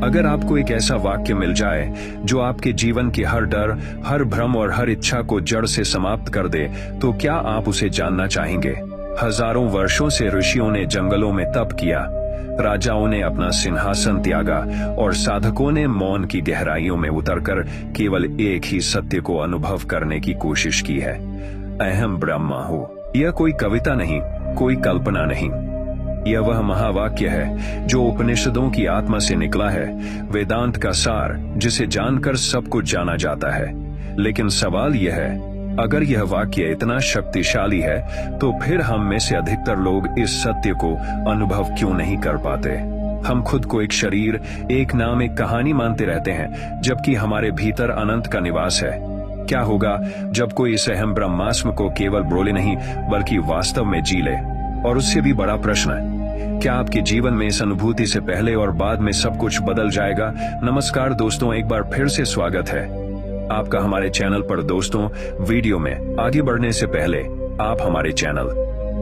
अगर आपको एक ऐसा वाक्य मिल जाए जो आपके जीवन की हर डर, हर भ्रम और हर इच्छा को जड़ से समाप्त कर दे, तो क्या आप उसे जानना चाहेंगे? हजारों वर्षों से ऋषियों ने जंगलों में तप किया, राजाओं ने अपना सिंहासन त्यागा और साधकों ने मौन की गहराइयों में उतरकर केवल एक ही सत्य को अनुभव करने की कोशिश की है। अहम ब्रह्म हूं। यह कोई कविता नहीं, कोई कल्पना नहीं, यह वह महावाक्य है जो उपनिषदों की आत्मा से निकला है, वेदांत का सार जिसे जानकर सब कुछ जाना जाता है। लेकिन सवाल यह है, अगर यह वाक्य इतना शक्तिशाली है तो फिर हम में से अधिकतर लोग इस सत्य को अनुभव क्यों नहीं कर पाते? हम खुद को एक शरीर, एक नाम, एक कहानी मानते रहते हैं, जबकि हमारे भीतर अनंत का निवास है। क्या होगा जब कोई इस अहम ब्रह्मास्म को केवल बोले नहीं बल्कि वास्तव में जी ले? और उससे भी बड़ा प्रश्न है, क्या आपके जीवन में इस अनुभूति से पहले और बाद में सब कुछ बदल जाएगा? नमस्कार दोस्तों, एक बार फिर से स्वागत है आपका हमारे चैनल पर। दोस्तों, वीडियो में आगे बढ़ने से पहले आप हमारे channel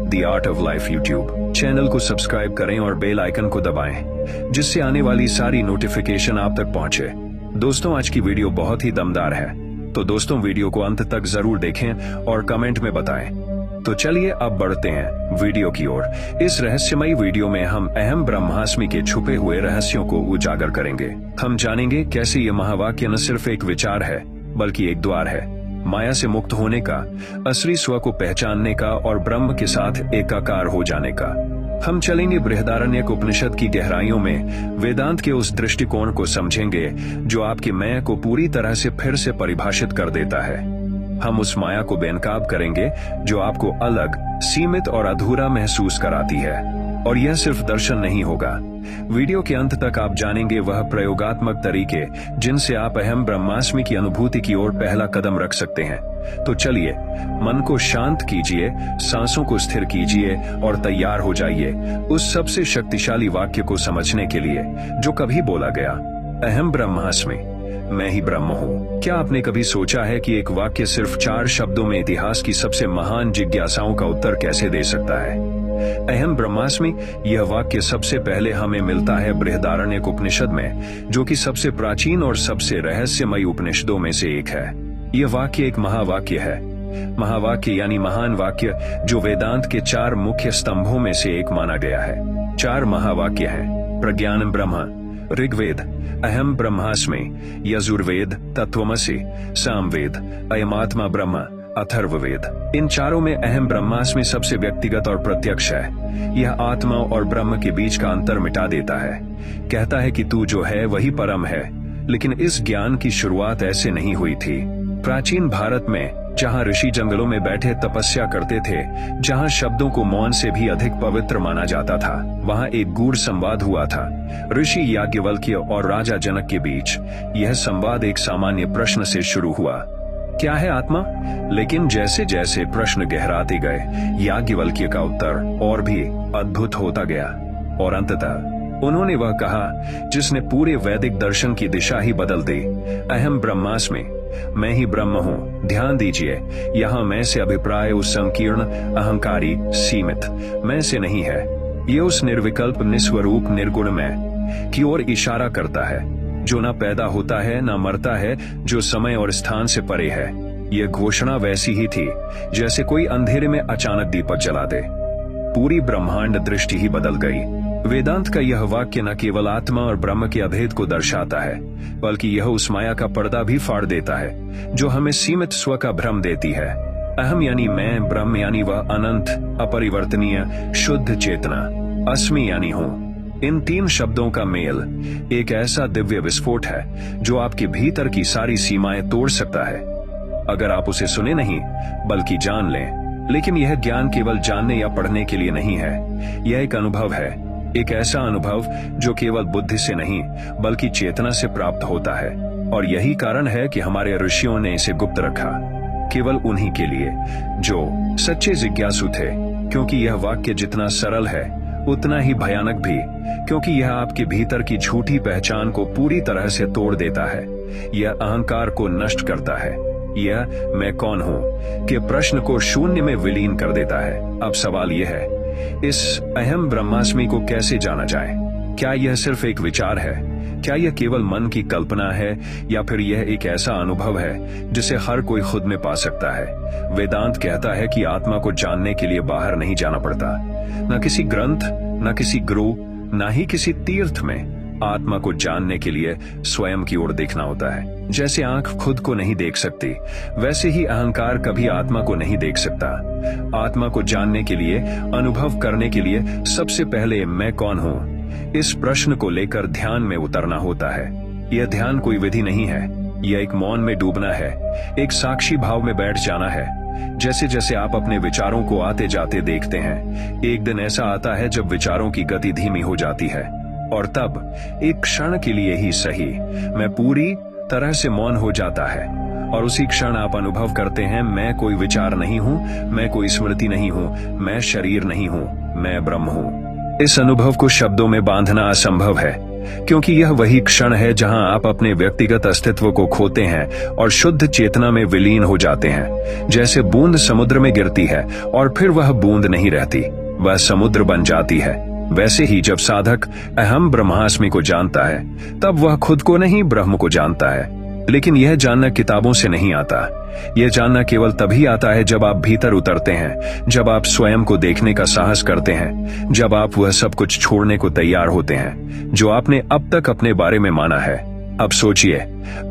the art of life YouTube channel को सब्सक्राइब करें और बेल आइकन को दबाएं, जिससे आने वाली सारी नोटिफिकेशन आप तक पहुंचे। दोस्तों, आज की वीडियो बहुत ही दमदार है, तो दोस्तों वीडियो को अंत तक जरूर देखें और कमेंट में बताएं। तो चलिए अब बढ़ते हैं वीडियो की ओर। इस रहस्यमयी वीडियो में हम अहम ब्रह्मास्मि के छुपे हुए रहस्यों को उजागर करेंगे। हम जानेंगे कैसे यह महावाक्य न सिर्फ एक विचार है बल्कि एक द्वार है माया से मुक्त होने का, असली स्व को पहचानने का और ब्रह्म के साथ एकाकार हो जाने का। हम चलेंगे बृहदारण्यक उपनिषद की गहराइयों में, वेदांत के उस दृष्टिकोण को समझेंगे जो आपकी मैं को पूरी तरह से फिर से परिभाषित कर देता है। हम उस माया को बेनकाब करेंगे जो आपको अलग, सीमित और अधूरा महसूस कराती है। और यह सिर्फ दर्शन नहीं होगा। वीडियो के अंत तक आप जानेंगे वह प्रयोगात्मक तरीके जिनसे आप अहम ब्रह्मास्मि की अनुभूति की ओर पहला कदम रख सकते हैं। तो चलिए, मन को शांत कीजिए, सांसों को स्थिर कीजिए और तैयार हो जाइए उस सबसे शक्तिशाली वाक्य को समझने के लिए जो कभी बोला गया, अहम ब्रह्मास्मि, मैं ही ब्रह्म हूँ। क्या आपने कभी सोचा है कि एक वाक्य सिर्फ 4 शब्दों में इतिहास की सबसे महान जिज्ञासाओं का उत्तर कैसे दे सकता है? अहम ब्रह्मास्मि, यह वाक्य सबसे पहले हमें मिलता है बृहदारण्यक उपनिषद में, जो कि सबसे प्राचीन और सबसे रहस्यमयी उपनिषदों में से एक है। यह वाक्य एक महावाक्य है। महावाक्य यानी महान वाक्य, जो वेदांत के 4 मुख्य स्तंभों में से एक माना गया है। 4 महावाक्य हैं: प्रज्ञान ब्रह्म, ऋग्वेद अहम ब्रह्मास्मि, यजुर्वेद तत्वमसि, सामवेद अयमात्मा ब्रह्म, अथर्ववेद। इन चारों में अहम ब्रह्मास्मि सबसे व्यक्तिगत और प्रत्यक्ष है। यह आत्मा और ब्रह्म के बीच का अंतर मिटा देता है। कहता है कि तू जो है वही परम है। लेकिन इस ज्ञान की शुरुआत ऐसे नहीं हुई थी। प्राचीन भारत में, जहां ऋषि जंगलों में बैठे तपस्या करते थे, जहां शब्दों को मौन से भी अधिक पवित्र माना जाता था, वहां एक गूढ़ संवाद हुआ था ऋषि याज्ञवल्क्य और राजा जनक के बीच। यह संवाद एक सामान्य प्रश्न से शुरू हुआ, क्या है आत्मा? लेकिन जैसे जैसे प्रश्न गहराते गए, याज्ञवल्क्य का उत्तर और भी अद्भुत होता गया और अंततः उन्होंने वह कहा जिसने पूरे वैदिक दर्शन की दिशा ही बदल दी, अहम ब्रह्मास्मि, मैं ही ब्रह्म हूँ। ध्यान दीजिए, यहाँ मैं से अभिप्राय उस संकीर्ण, अहंकारी, सीमित मैं से नहीं है। ये उस निर्विकल्प, निस्वरूप, निर्गुण मैं की ओर इशारा करता है, जो ना पैदा होता है ना मरता है, जो समय और स्थान से परे है। यह घोषणा वैसी ही थी जैसे कोई अंधेरे में अचानक दीपक जला दे। पूरी ब्रह्मांड दृष्टि ही बदल गई। वेदांत का यह वाक्य न केवल आत्मा और ब्रह्म के अभेद को दर्शाता है, बल्कि यह उस माया का पर्दा भी फाड़ देता है जो हमें सीमित स्व का भ्रम देती है। अहम यानी मैं, ब्रह्म यानी वह अनंत, अपरिवर्तनीय, शुद्ध चेतना, अस्मि यानी हूँ। इन 3 शब्दों का मेल एक ऐसा दिव्य विस्फोट है जो आपके भीतर की सारी सीमाएं तोड़ सकता है, अगर आप उसे सुने नहीं बल्कि जान लें। लेकिन यह ज्ञान केवल जानने या पढ़ने के लिए नहीं है। यह एक अनुभव है, एक ऐसा अनुभव जो केवल बुद्धि से नहीं बल्कि चेतना से प्राप्त होता है। और यही कारण है कि हमारे ऋषियों ने इसे गुप्त रखा, केवल उन्हीं के लिए जो सच्चे जिज्ञासु थे। क्योंकि यह वाक्य जितना सरल है उतना ही भयानक भी, क्योंकि यह आपके भीतर की झूठी पहचान को पूरी तरह से तोड़ देता है। यह अहंकार को नष्ट करता है। यह मैं कौन हूं के प्रश्न को शून्य में विलीन कर देता है। अब सवाल यह है, इस अहम ब्रह्मास्मि को कैसे जाना जाए? क्या यह सिर्फ एक विचार है क्या यह केवल मन की कल्पना है या फिर यह एक ऐसा अनुभव है जिसे हर कोई खुद में पा सकता है? वेदांत कहता है कि आत्मा को जानने के लिए बाहर नहीं जाना पड़ता, न किसी ग्रंथ, न किसी गुरु, न ही किसी तीर्थ में। आत्मा को जानने के लिए स्वयं की ओर देखना होता है। जैसे आंख खुद को नहीं देख सकती, वैसे ही अहंकार कभी आत्मा को नहीं देख सकता। आत्मा को जानने के लिए, अनुभव करने के लिए सबसे पहले मैं कौन हूँ, इस प्रश्न को लेकर ध्यान में उतरना होता है। यह ध्यान कोई विधि नहीं है, यह एक मौन में डूबना है, एक साक्षी भाव में बैठ जाना है। जैसे जैसे आप अपने विचारों को आते जाते देखते हैं, एक दिन ऐसा आता है जब विचारों की गति धीमी हो जाती है, और तब एक क्षण के लिए ही सही मैं पूरी तरह से मौन हो जाता है। और उसी क्षण आप अनुभव करते हैं, मैं कोई विचार नहीं हूं, मैं कोई स्मृति नहीं हूं, मैं शरीर नहीं हूं, मैं ब्रह्म हूं। इस अनुभव को शब्दों में बांधना असंभव है, क्योंकि यह वही क्षण है जहां आप अपने व्यक्तिगत अस्तित्व को खोते हैं और शुद्ध चेतना में विलीन हो जाते हैं। जैसे बूंद समुद्र में गिरती है और फिर वह बूंद नहीं रहती, वह समुद्र बन जाती है। वैसे ही जब साधक अहम ब्रह्मास्मि को जानता है, तब वह खुद को नहीं, ब्रह्म को जानता है। लेकिन यह जानना किताबों से नहीं आता। यह जानना केवल तभी आता है जब आप भीतर उतरते हैं, जब आप स्वयं को देखने का साहस करते हैं, जब आप वह सब कुछ छोड़ने को तैयार होते हैं जो आपने अब तक अपने बारे में माना है। अब सोचिए,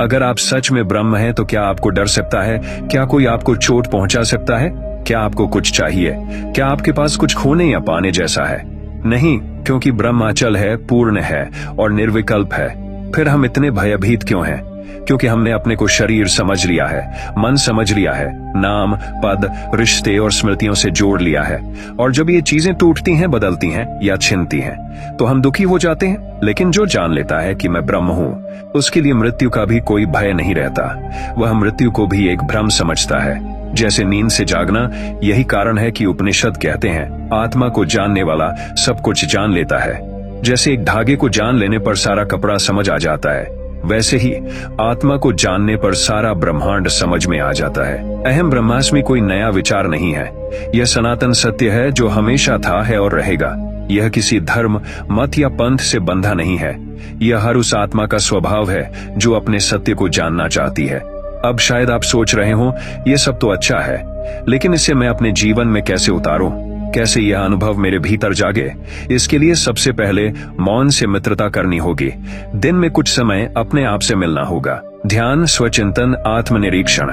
अगर आप सच में ब्रह्म हैं तो क्या आपको डर सकता है? क्या कोई आपको चोट पहुंचा सकता है? क्या आपको कुछ चाहिए? क्या आपके पास कुछ खोने या पाने जैसा है? नहीं, क्योंकि ब्रह्म अचल है, पूर्ण है और निर्विकल्प है। फिर हम इतने भयभीत क्यों हैं? क्योंकि हमने अपने को शरीर समझ लिया है, मन समझ लिया है, नाम, पद, रिश्ते और स्मृतियों से जोड़ लिया है। और जब ये चीजें टूटती हैं, बदलती हैं या छिनती हैं, तो हम दुखी हो जाते हैं। लेकिन जो जान लेता है कि मैं ब्रह्म हूं, उसके लिए मृत्यु का भी कोई भय नहीं रहता। वह मृत्यु को भी एक भ्रम समझता है, जैसे नींद से जागना। यही कारण है कि उपनिषद कहते हैं, आत्मा को जानने वाला सब कुछ जान लेता है। जैसे एक धागे को जान लेने पर सारा कपड़ा समझ आ जाता है, वैसे ही आत्मा को जानने पर सारा ब्रह्मांड समझ में आ जाता है। अहम ब्रह्मास्मि कोई नया विचार नहीं है, यह सनातन सत्य है जो हमेशा था, है और रहेगा। यह किसी धर्म, मत या पंथ से बंधा नहीं है। यह हर उस आत्मा का स्वभाव है जो अपने सत्य को जानना चाहती है। अब शायद आप सोच रहे हो, यह सब तो अच्छा है, लेकिन इसे मैं अपने जीवन में कैसे उतारूं? कैसे यह अनुभव मेरे भीतर जागे? इसके लिए सबसे पहले मौन से मित्रता करनी होगी। दिन में कुछ समय अपने आप से मिलना होगा। ध्यान, स्वचिंतन, आत्मनिरीक्षण,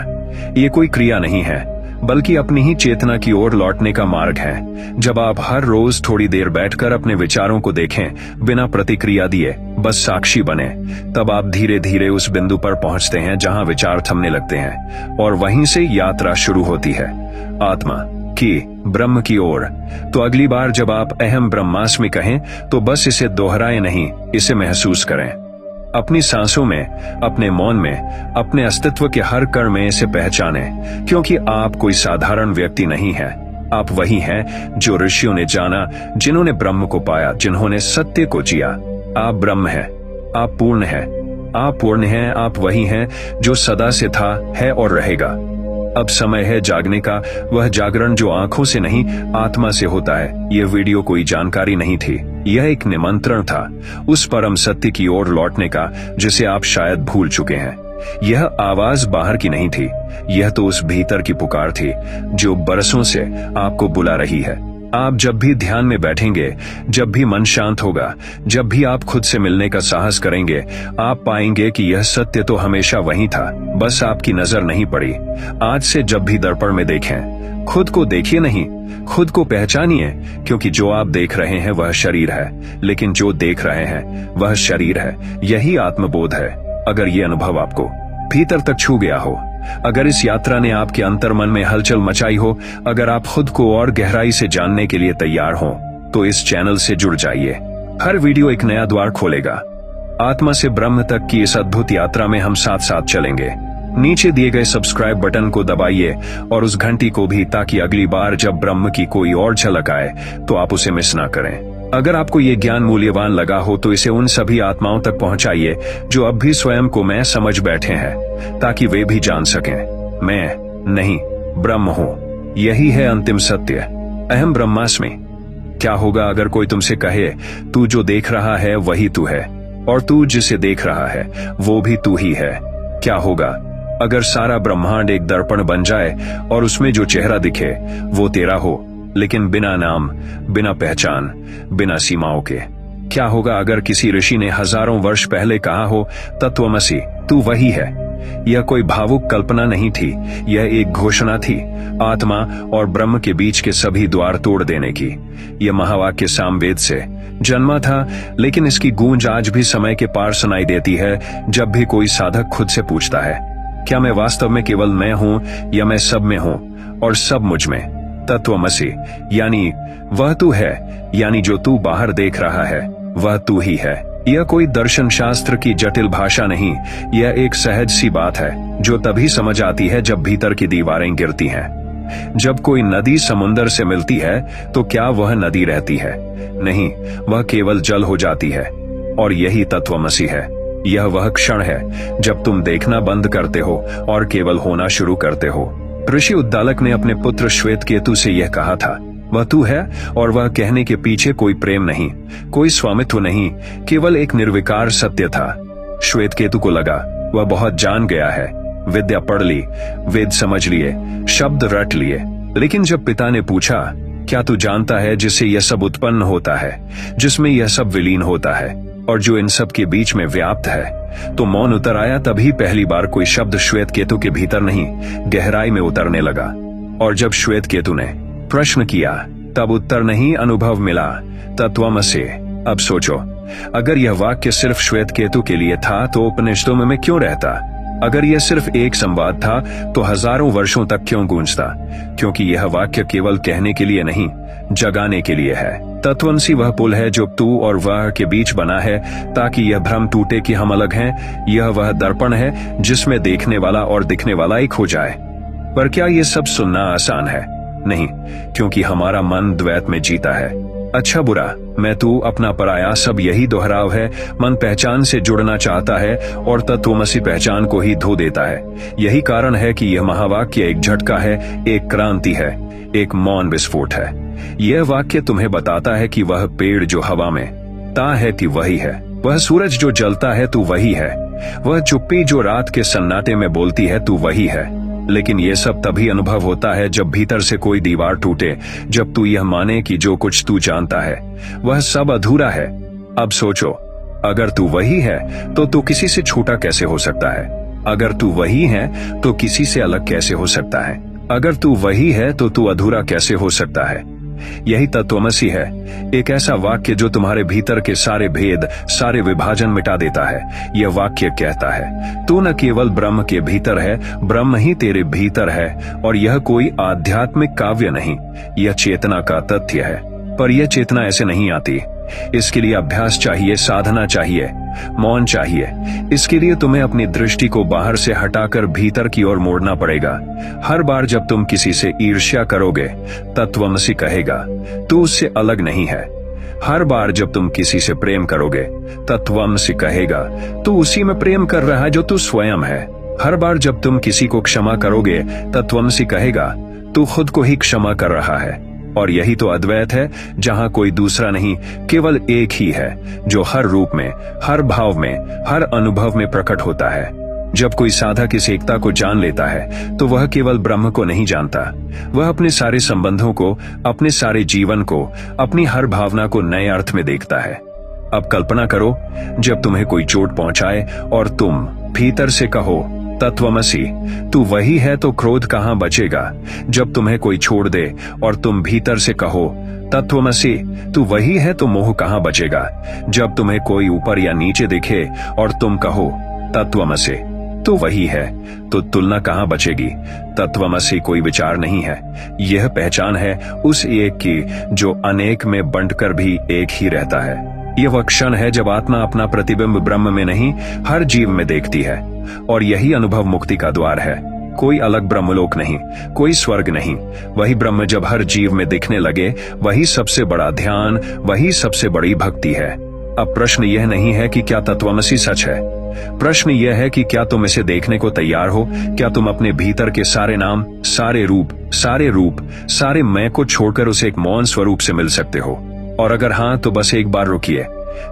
ये कोई क्रिया नहीं है, बल्कि अपनी ही चेतना की ओर लौटने का मार्ग है। जब आप हर रोज थोड़ी देर बैठकर अपने विचारों को देखें, बिना प्रतिक्रिया दिए, बस साक्षी बने, तब आप धीरे धीरे उस बिंदु पर पहुंचते हैं जहां विचार थमने लगते हैं, और वहीं से यात्रा शुरू होती है, आत्मा की, ब्रह्म की ओर। तो अगली बार जब आप अहम ब्रह्मास्मि कहें, तो बस इसे दोहराएं नहीं, इसे महसूस करें। अपनी सांसों में, अपने मौन में, अपने अस्तित्व के हर कण में इसे पहचानें, क्योंकि आप कोई साधारण व्यक्ति नहीं हैं। आप वही हैं जो ऋषियों ने जाना, जिन्होंने ब्रह्म को पाया, जिन्होंने सत्य को जिया। आप ब्रह्म हैं, आप पूर्ण हैं, आप पूर्ण हैं, आप वही हैं जो सदा से था, है और रहेगा। अब समय है जागने का, वह जागरण जो आंखों से नहीं, आत्मा से होता है। यह वीडियो कोई जानकारी नहीं थी, यह एक निमंत्रण था उस परम सत्य की ओर लौटने का जिसे आप शायद भूल चुके हैं। यह आवाज बाहर की नहीं थी, यह तो उस भीतर की पुकार थी जो बरसों से आपको बुला रही है। आप जब भी ध्यान में बैठेंगे, जब भी मन शांत होगा, जब भी आप खुद से मिलने का साहस करेंगे, आप पाएंगे कि यह सत्य तो हमेशा वही था, बस आपकी नजर नहीं पड़ी। आज से जब भी दर्पण में देखें, खुद को देखिए नहीं, खुद को पहचानिए, क्योंकि जो आप देख रहे हैं वह शरीर है, लेकिन जो देख रहे हैं वह शरीर है। यही आत्मबोध है। अगर ये अनुभव आपको भीतर तक छू गया हो, अगर इस यात्रा ने आपके अंतर्मन में हलचल मचाई हो, अगर आप खुद को और गहराई से जानने के लिए तैयार हो, तो इस चैनल से जुड़ जाइए। हर वीडियो एक नया द्वार खोलेगा। आत्मा से ब्रह्म तक की इस अद्भुत यात्रा में हम साथ साथ चलेंगे। नीचे दिए गए सब्सक्राइब बटन को दबाइए और उस घंटी को भी, ताकि अगली बार जब ब्रह्म की कोई और झलक आए तो आप उसे मिस ना करें। अगर आपको ये ज्ञान मूल्यवान लगा हो तो इसे उन सभी आत्माओं तक पहुंचाइए जो अब भी स्वयं को मैं समझ बैठे हैं, ताकि वे भी जान सकें, मैं नहीं, ब्रह्म हूं। यही है अंतिम सत्य, अहम ब्रह्मास्मि। क्या होगा अगर कोई तुमसे कहे, तू जो देख रहा है वही तू है? और तू जिसे देख रहा है वो भी तू ही है। क्या होगा अगर सारा ब्रह्मांड एक दर्पण बन जाए और उसमें जो चेहरा दिखे वो तेरा हो, लेकिन बिना नाम, बिना पहचान, बिना सीमाओं के? क्या होगा अगर किसी ऋषि ने हजारों वर्ष पहले कहा हो, तत्वमसि, तू वही है? यह कोई भावुक कल्पना नहीं थी, यह एक घोषणा थी, आत्मा और ब्रह्म के बीच के सभी द्वार तोड़ देने की। यह महावाक्य सामवेद से जन्मा था, लेकिन इसकी गूंज आज भी समय के पार सुनाई देती है जब भी कोई साधक खुद से पूछता है, क्या मैं वास्तव में केवल मैं हूं या मैं सब में हूं और सब मुझ में? तत्वमसि यानी वह तू है, यानी जो तू बाहर देख रहा है वह तू ही है। यह कोई दर्शन शास्त्र की जटिल भाषा नहीं, यह एक सहज सी बात है जो तभी समझ आती है जब भीतर की दीवारें गिरती हैं। जब कोई नदी समुंदर से मिलती है तो क्या वह नदी रहती है? नहीं, वह केवल जल हो जाती है। और यही तत्वमसि है। यह वह क्षण है जब तुम देखना बंद करते हो और केवल होना शुरू करते हो। ऋषि उद्दालक ने अपने पुत्र श्वेतकेतु से यह कहा था, वह तू है, और वह कहने के पीछे कोई प्रेम नहीं, कोई स्वामित्व नहीं, केवल एक निर्विकार सत्य था। श्वेतकेतु को लगा वह बहुत जान गया है, विद्या पढ़ ली, वेद समझ लिए, शब्द रट लिए। लेकिन जब पिता ने पूछा, क्या तू जानता है जिससे यह सब उत्पन्न होता है, जिसमें यह सब विलीन होता है और जो इन सब के बीच में व्याप्त है, तो मौन उतर आया। तभी पहली बार कोई शब्द श्वेतकेतु के भीतर नहीं, गहराई में उतरने लगा। और जब श्वेतकेतु ने प्रश्न किया तब उत्तर नहीं, अनुभव मिला, तत्वमसि। अब सोचो, अगर यह वाक्य सिर्फ श्वेतकेतु के लिए था तो उपनिषदों में क्यों रहता? अगर यह सिर्फ एक संवाद था तो हजारों वर्षों तक क्यों गूंजता? क्योंकि यह वाक्य केवल कहने के लिए नहीं, जगाने के लिए है। तत्वमसि वह पुल है जो तू और वह के बीच बना है ताकि यह भ्रम टूटे कि हम अलग हैं। यह वह दर्पण है जिसमें देखने वाला और दिखने वाला एक हो जाए। पर क्या यह सब सुनना आसान है? नहीं, क्योंकि हमारा मन द्वैत में जीता है। अच्छा बुरा, मैं तू, अपना पराया, सब यही दोहराव है। मन पहचान से जुड़ना चाहता है और तत्वमसि पहचान को ही धो देता है। यही कारण है कि यह महावाक्य एक झटका है, एक क्रांति है, एक मौन विस्फोट है। यह वाक्य तुम्हें बताता है कि वह पेड़ जो हवा में ता है कि वही है, वह सूरज जो जलता है तू वही है, वह चुप्पी जो रात के सन्नाटे में बोलती है तू वही है। लेकिन यह सब तभी अनुभव होता है जब भीतर से कोई दीवार टूटे, जब तू यह माने कि जो कुछ तू जानता है वह सब अधूरा है। अब सोचो, अगर तू वही है तो तू किसी से छोटा कैसे हो सकता है? अगर तू वही है तो किसी से अलग कैसे हो सकता है? अगर तू वही है तो तू अधूरा कैसे हो सकता है? यही तत्वमसि है, एक ऐसा वाक्य जो तुम्हारे भीतर के सारे भेद, सारे विभाजन मिटा देता है। यह वाक्य कहता है, तू न केवल ब्रह्म के भीतर है, ब्रह्म ही तेरे भीतर है। और यह कोई आध्यात्मिक काव्य नहीं, यह चेतना का तथ्य है। पर यह चेतना ऐसे नहीं आती, इसके लिए अभ्यास चाहिए, साधना चाहिए, मौन चाहिए। इसके लिए तुम्हें अपनी दृष्टि को बाहर से हटाकर भीतर की ओर मोड़ना पड़ेगा। हर बार जब तुम किसी से ईर्ष्या करोगे, तत्वमसि कहेगा, तू उससे अलग नहीं है। हर बार जब तुम किसी से प्रेम करोगे, तत्वमसि कहेगा, तू उसी में प्रेम कर रहा है जो तू स्वयं है। हर बार जब तुम किसी को क्षमा करोगे, तत्वमसि कहेगा, तू खुद को ही क्षमा कर रहा है। और यही तो अद्वैत है, जहां कोई दूसरा नहीं, केवल एक ही है जो हर रूप में, हर भाव में, हर अनुभव में प्रकट होता है। जब कोई साधक इस एकता को जान लेता है तो वह केवल ब्रह्म को नहीं जानता, वह अपने सारे संबंधों को, अपने सारे जीवन को, अपनी हर भावना को नए अर्थ में देखता है। अब कल्पना करो, जब तुम्हें कोई चोट पहुंचाए और तुम भीतर से कहो, तत्वमसि, तू वही है, तो क्रोध कहां बचेगा? जब तुम्हें कोई छोड़ दे और तुम भीतर से कहो, तत्वमसि, तू वही है, तो मोह कहां बचेगा? जब तुम्हें कोई ऊपर या नीचे दिखे और तुम कहो, तत्वमसि, तू वही है, तो तुलना कहां बचेगी? तत्वमसि कोई विचार नहीं है, यह पहचान है उस एक की जो अनेक में बंटकर भी एक ही रहता है। यह वह क्षण है जब आत्मा अपना प्रतिबिंब ब्रह्म में नहीं, हर जीव में देखती है। और यही अनुभव मुक्ति का द्वार है। कोई अलग ब्रह्मलोक नहीं, कोई स्वर्ग नहीं, वही ब्रह्म जब हर जीव में दिखने लगे, वही सबसे बड़ा ध्यान, वही सबसे बड़ी भक्ति है। अब प्रश्न यह नहीं है कि क्या तत्वमसि सच है, प्रश्न यह है कि क्या तुम इसे देखने को तैयार हो? क्या तुम अपने भीतर के सारे नाम, सारे रूप, सारे मैं को छोड़कर उसे एक मौन स्वरूप से मिल सकते हो? और अगर हां, तो बस एक बार रुकिए,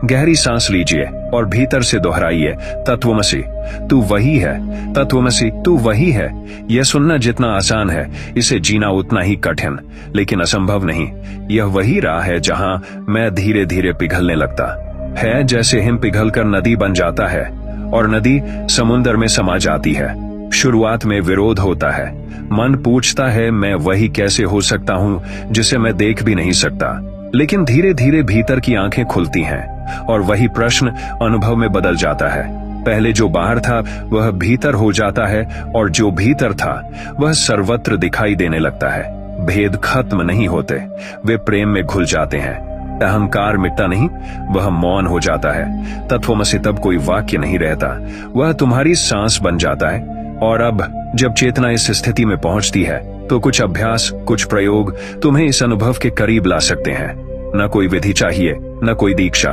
गहरी सांस लीजिए और भीतर से दोहराइए, तत्वमसि, तू वही है। तत्वमसि, तू वही है। यह सुनना जितना आसान है, इसे जीना उतना ही कठिन, लेकिन असंभव नहीं। यह वही राह है जहां मैं धीरे धीरे पिघलने लगता है, जैसे हिम पिघलकर नदी बन जाता है और नदी समुद्र में समा जाती है। शुरुआत में विरोध होता है, मन पूछता है मैं वही कैसे हो सकता हूं जिसे मैं देख भी नहीं सकता। लेकिन धीरे धीरे भीतर की आंखें खुलती हैं और वही प्रश्न अनुभव में बदल जाता है। पहले जो बाहर था वह भीतर हो जाता है और जो भीतर था वह सर्वत्र दिखाई देने लगता है। भेद खत्म नहीं होते, वे प्रेम में घुल जाते हैं। अहंकार मिटता नहीं, वह मौन हो जाता है। तत्वमसि तब कोई वाक्य नहीं रहता, वह तुम्हारी सांस बन जाता है। और अब जब चेतना इस स्थिति में पहुंचती है तो कुछ अभ्यास, कुछ प्रयोग तुम्हें इस अनुभव के करीब ला सकते हैं। न कोई विधि चाहिए, न कोई दीक्षा,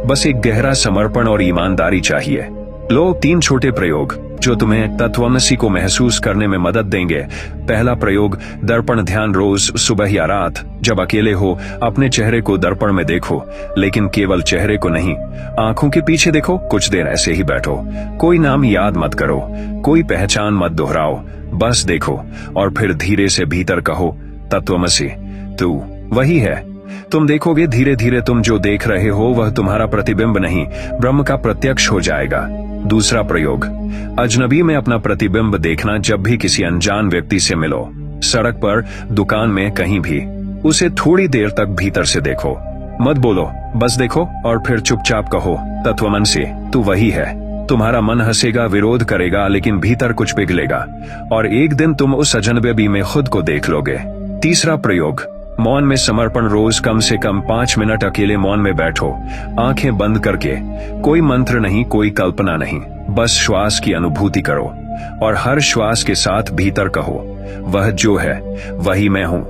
बस एक गहरा समर्पण और ईमानदारी चाहिए। लो 3 छोटे प्रयोग जो तुम्हें तत्वमसि को महसूस करने में मदद देंगे। पहला प्रयोग, दर्पण ध्यान। रोज सुबह या रात जब अकेले हो अपने चेहरे को दर्पण में देखो, लेकिन केवल चेहरे को नहीं, आंखों के पीछे देखो। कुछ देर ऐसे ही बैठो, कोई नाम याद मत करो, कोई पहचान मत दोहराओ, बस देखो और फिर धीरे से भीतर कहो, तत्वमसि, तू वही है। तुम देखोगे धीरे धीरे तुम जो देख रहे हो वह तुम्हारा प्रतिबिंब नहीं, ब्रह्म का प्रत्यक्ष हो जाएगा। दूसरा प्रयोग, अजनबी में अपना प्रतिबिंब देखना। जब भी किसी अनजान व्यक्ति से मिलो, सड़क पर, दुकान में, कहीं भी, उसे थोड़ी देर तक भीतर से देखो। मत बोलो, बस देखो और फिर चुपचाप कहो, तत्वमसि, तू वही है। तुम्हारा मन हंसेगा, विरोध करेगा, लेकिन भीतर कुछ पिघलेगा और एक दिन तुम उस अजनबी में खुद को देख लोगे। तीसरा प्रयोग, मौन में समर्पण। रोज कम से कम 5 मिनट अकेले मौन में बैठो, आंखें बंद करके। कोई मंत्र नहीं, कोई कल्पना नहीं, बस श्वास की अनुभूति करो और हर श्वास के साथ भीतर कहो, वह जो है वही मैं हूं।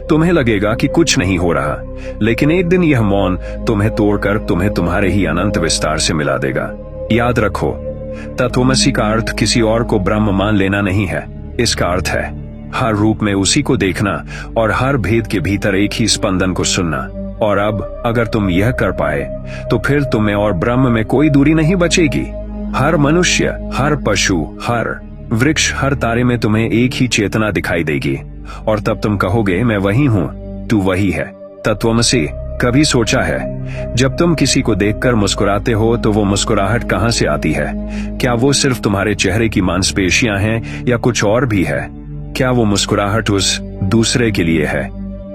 तुम्हें लगेगा कि कुछ नहीं हो रहा, लेकिन एक दिन यह मौन तुम्हें तोड़कर तुम्हें तुम्हारे ही अनंत विस्तार से मिला देगा। याद रखो, तत्वमसि का अर्थ किसी और को ब्रह्म मान लेना नहीं है। इसका अर्थ है हर रूप में उसी को देखना और हर भेद के भीतर एक ही स्पंदन को सुनना। और अब अगर तुम यह कर पाए तो फिर तुम्हें और ब्रह्म में कोई दूरी नहीं बचेगी। हर मनुष्य, हर पशु, हर वृक्ष, हर तारे में तुम्हें एक ही चेतना दिखाई देगी और तब तुम कहोगे मैं वही हूं, तू वही है। तत्वमसि, कभी सोचा है जब तुम किसी को देखकर मुस्कुराते हो तो वो मुस्कुराहट कहां से आती है? क्या वो सिर्फ तुम्हारे चेहरे की मांसपेशियां हैं या कुछ और भी है? क्या वो मुस्कुराहट उस दूसरे के लिए है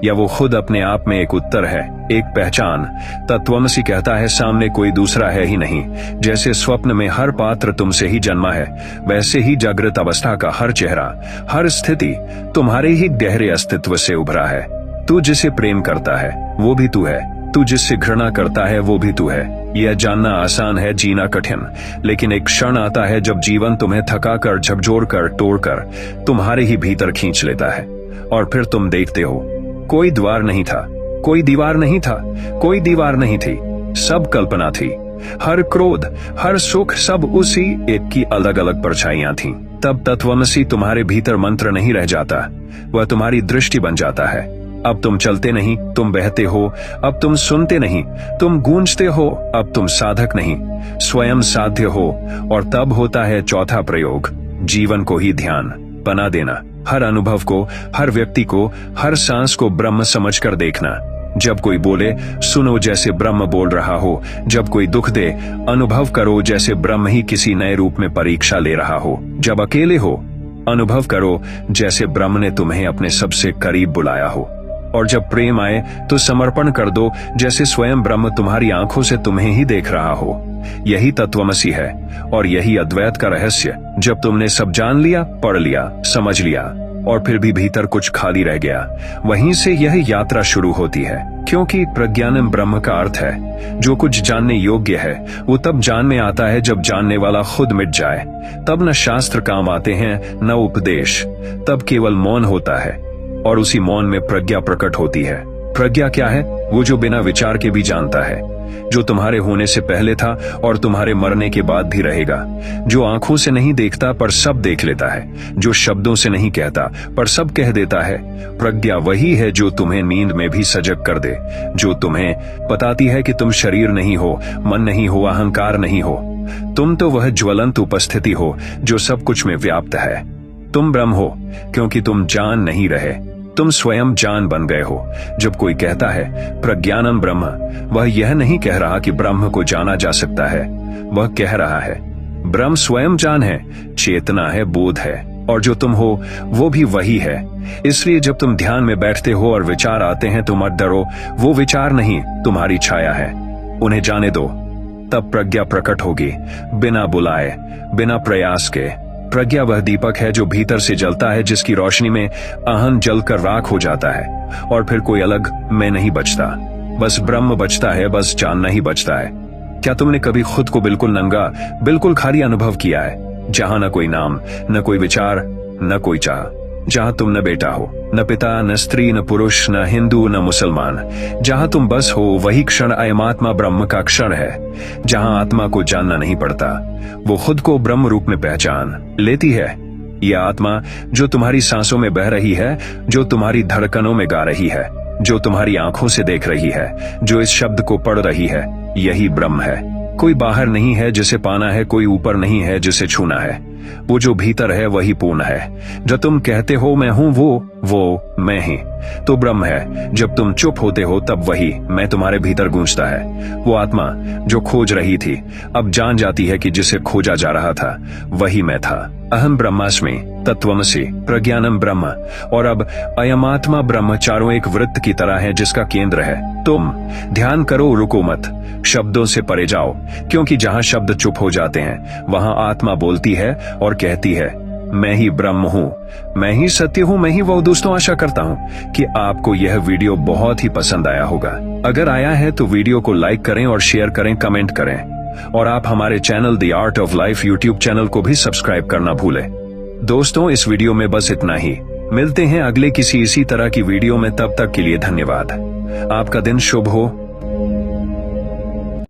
या वो खुद अपने आप में एक उत्तर है, एक पहचान? तत्वमसि कहता है सामने कोई दूसरा है ही नहीं। जैसे स्वप्न में हर पात्र तुमसे ही जन्मा है, वैसे ही जागृत अवस्था का हर चेहरा, हर स्थिति तुम्हारे ही गहरे अस्तित्व से उभरा है। तू जिसे प्रेम करता है वो भी तू है, तू जिससे घृणा करता है वो भी तू है। यह जानना आसान है, जीना कठिन, लेकिन एक क्षण आता है जब जीवन तुम्हें थकाकर, झकझोरकर, तोड़कर तुम्हारे ही भीतर खींच लेता है और फिर तुम देखते हो कोई द्वार नहीं था, कोई दीवार नहीं था, कोई दीवार नहीं थी, सब कल्पना थी। हर क्रोध, हर सुख, सब उसी एक की अलग अलग परछाइयां थीं। तब तत्वमसि तुम्हारे भीतर मंत्र नहीं रह जाता, वह तुम्हारी दृष्टि बन जाता है। अब तुम चलते नहीं, तुम बहते हो। अब तुम सुनते नहीं, तुम गूंजते हो। अब तुम साधक नहीं, स्वयं साध्य हो। और तब होता है चौथा प्रयोग, जीवन को ही ध्यान बना देना। हर अनुभव को, हर व्यक्ति को, हर सांस को ब्रह्म समझकर देखना। जब कोई बोले सुनो जैसे ब्रह्म बोल रहा हो, जब कोई दुख दे अनुभव करो जैसे ब्रह्म ही किसी नए रूप में परीक्षा ले रहा हो। जब अकेले हो अनुभव करो जैसे ब्रह्म ने तुम्हें अपने सबसे करीब बुलाया हो। और जब प्रेम आए तो समर्पण कर दो जैसे स्वयं ब्रह्म तुम्हारी आंखों से तुम्हें ही देख रहा हो। यही तत्वमसि है और यही अद्वैत का रहस्य। जब तुमने सब जान लिया, पढ़ लिया, समझ लिया और फिर भी भीतर कुछ खाली रह गया, वहीं से यह यात्रा शुरू होती है। क्योंकि प्रज्ञानम ब्रह्म का अर्थ है जो कुछ जानने योग्य है वो तब जान में आता है जब जानने वाला खुद मिट जाए। तब न शास्त्र काम आते हैं न उपदेश, तब केवल मौन होता है और उसी मौन में प्रज्ञा प्रकट होती है। प्रज्ञा क्या है? वो जो बिना विचार के भी जानता है, जो तुम्हारे होने से पहले था और तुम्हारे मरने के बाद भी रहेगा, जो आंखों से नहीं देखता पर सब देख लेता है, जो शब्दों से नहीं कहता पर सब कह देता है। प्रज्ञा वही है जो तुम्हें नींद में भी सजग कर दे, जो तुम्हें बताती है कि तुम शरीर नहीं हो, मन नहीं हो, अहंकार नहीं हो। तुम तो वह ज्वलंत उपस्थिति हो जो सब कुछ में व्याप्त है। तुम ब्रह्म हो क्योंकि तुम जान नहीं रहे, तुम स्वयं जान बन गए हो। जब कोई कहता है प्रज्ञानम ब्रह्म, वह यह नहीं कह रहा कि ब्रह्म को जाना जा सकता है, वह कह रहा है ब्रह्म स्वयं जान है, चेतना है, बोध है, और जो तुम हो वो भी वही है। इसलिए जब तुम ध्यान में बैठते हो और विचार आते हैं तो मत डरो, वो विचार नहीं तुम्हारी छाया है, उन्हें जाने दो। तब प्रज्ञा प्रकट होगी, बिना बुलाए, बिना प्रयास के। प्रज्ञा वह दीपक है जो भीतर से जलता है, जिसकी रोशनी में अहं जलकर राख हो जाता है और फिर कोई अलग मैं नहीं बचता, बस ब्रह्म बचता है, बस जानना ही बचता है। क्या तुमने कभी खुद को बिल्कुल नंगा, बिल्कुल खाली अनुभव किया है, जहां न कोई नाम, न कोई विचार, न कोई चाह, जहां तुम न बेटा हो, न पिता, न स्त्री, न पुरुष, न हिंदू, न मुसलमान, जहां तुम बस हो वही क्षण अयमात्मा ब्रह्म का क्षण है, जहां आत्मा को जानना नहीं पड़ता, वो खुद को ब्रह्म रूप में पहचान लेती है। यह आत्मा जो तुम्हारी सांसों में बह रही है, जो तुम्हारी धड़कनों में गा रही है, जो तुम्हारी आंखों से देख रही है, जो इस शब्द को पढ़ रही है, यही ब्रह्म है। कोई बाहर नहीं है जिसे पाना है, कोई ऊपर नहीं है जिसे छूना है, वो जो भीतर है वही पूर्ण है। जब तुम कहते हो मैं हूं वो मैं ही तो ब्रह्म है। जब तुम चुप होते हो तब वही मैं तुम्हारे भीतर गूंजता है। वो आत्मा जो खोज रही थी अब जान जाती है कि जिसे खोजा जा रहा था वही मैं था। अहम ब्रह्मास्मि तत्वमसि प्रज्ञानम ब्रह्म। और अब अयमात्मा ब्रह्म चारों एक वृत्त की तरह है जिसका केंद्र है तुम। ध्यान करो, रुको मत, शब्दों से परे जाओ, क्योंकि जहां शब्द चुप हो जाते हैं वहां आत्मा बोलती है और कहती है मैं ही ब्रह्म हूं, मैं ही सत्य हूं, मैं ही वो। दोस्तों, आशा करता हूं कि आपको यह वीडियो बहुत ही पसंद आया होगा। अगर आया है तो वीडियो को लाइक करें और शेयर करें, कमेंट करें, और आप हमारे channel the art of life YouTube channel को भी सब्सक्राइब करना भूलें। दोस्तों, इस वीडियो में बस इतना ही। मिलते हैं अगले किसी इसी तरह की वीडियो में, तब तक के लिए धन्यवाद। आपका दिन शुभ हो।